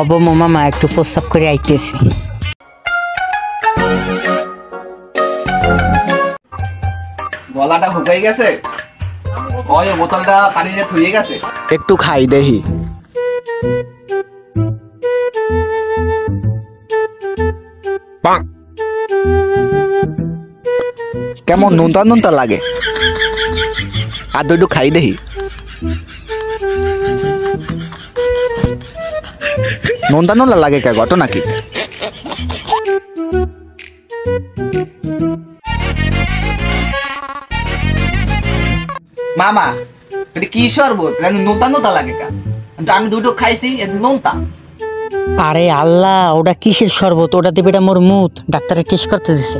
বমু মামা একটু প্রস্রাব করে আইতেছি। গলাটা শুকাই গেছে, ওই বোতলটা পানিতে ধুয়ে গেছে, একটু খাই দেখি। কেমন নুনতা নুনতা লাগে, আর একটু খাই দেখি। নুনতা নুনতা লাগে কে, ঘটনা কি? মামা এটা কি শরবত, নোনতা নোনতা লাগে কা? আমি দুটো খাইছি, এটা নোনতা। আরে আল্লাহ, ওটা কিসের শরবত? ওটা দিবে এটা মোর মুত, ডাক্তারে টেস্ট করতে দিছে।